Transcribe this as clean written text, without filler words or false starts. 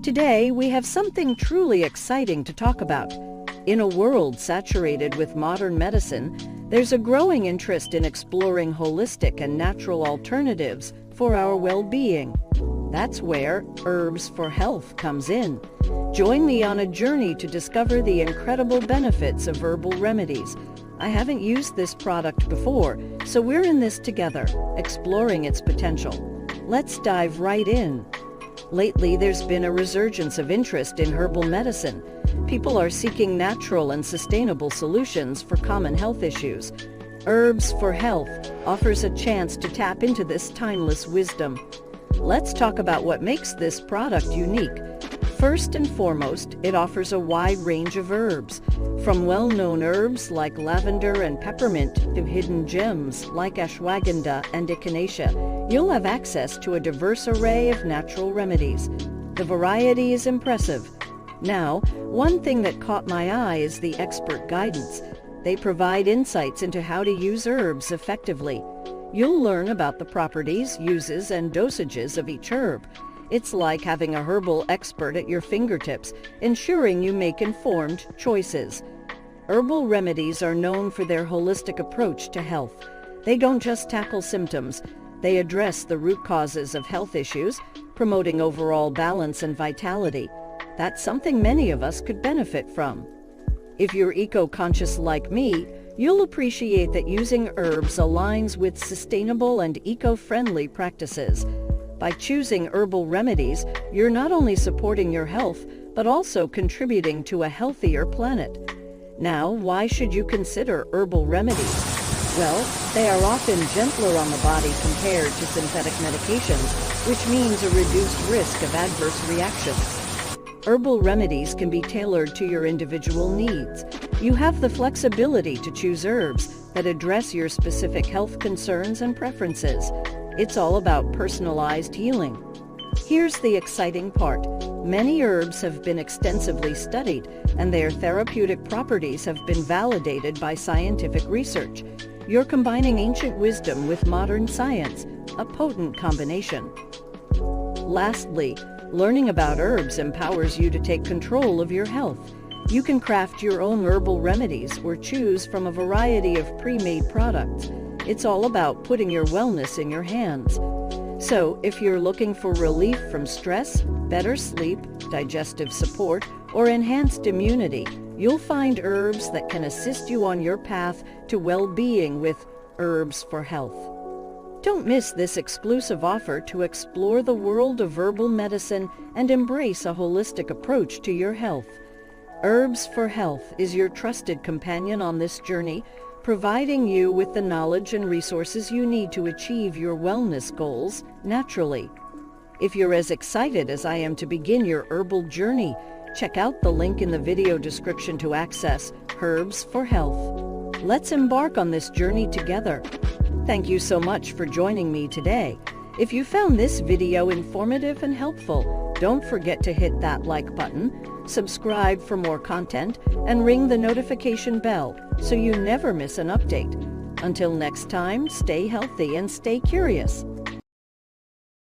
Today, we have something truly exciting to talk about. In a world saturated with modern medicine, there's a growing interest in exploring holistic and natural alternatives for our well-being. That's where Herbs for Health comes in. Join me on a journey to discover the incredible benefits of herbal remedies. I haven't used this product before, so we're in this together, exploring its potential. Let's dive right in. Lately, there's been a resurgence of interest in herbal medicine. People are seeking natural and sustainable solutions for common health issues. Herbs for Health offers a chance to tap into this timeless wisdom. Let's talk about what makes this product unique. First and foremost, it offers a wide range of herbs, from well-known herbs like lavender and peppermint to hidden gems like ashwagandha and echinacea. You'll have access to a diverse array of natural remedies. The variety is impressive. Now, one thing that caught my eye is the expert guidance. They provide insights into how to use herbs effectively. You'll learn about the properties, uses, and dosages of each herb. It's like having a herbal expert at your fingertips, ensuring you make informed choices. Herbal remedies are known for their holistic approach to health. They don't just tackle symptoms. They address the root causes of health issues, promoting overall balance and vitality. That's something many of us could benefit from. If you're eco-conscious like me, you'll appreciate that using herbs aligns with sustainable and eco-friendly practices. By choosing herbal remedies, you're not only supporting your health, but also contributing to a healthier planet. Now, why should you consider herbal remedies? Well, they are often gentler on the body compared to synthetic medications, which means a reduced risk of adverse reactions. Herbal remedies can be tailored to your individual needs. You have the flexibility to choose herbs that address your specific health concerns and preferences. It's all about personalized healing. Here's the exciting part. Many herbs have been extensively studied, and their therapeutic properties have been validated by scientific research. You're combining ancient wisdom with modern science, a potent combination. Lastly, learning about herbs empowers you to take control of your health. You can craft your own herbal remedies or choose from a variety of pre-made products. It's all about putting your wellness in your hands. So, if you're looking for relief from stress, better sleep, digestive support, or enhanced immunity, you'll find herbs that can assist you on your path to well-being with Herbs for Health. Don't miss this exclusive offer to explore the world of herbal medicine and embrace a holistic approach to your health. Herbs for Health is your trusted companion on this journey, providing you with the knowledge and resources you need to achieve your wellness goals naturally. If you're as excited as I am to begin your herbal journey, check out the link in the video description to access Herbs for Health. Let's embark on this journey together. Thank you so much for joining me today. If you found this video informative and helpful, don't forget to hit that like button, subscribe for more content, and ring the notification bell so you never miss an update. Until next time, stay healthy and stay curious.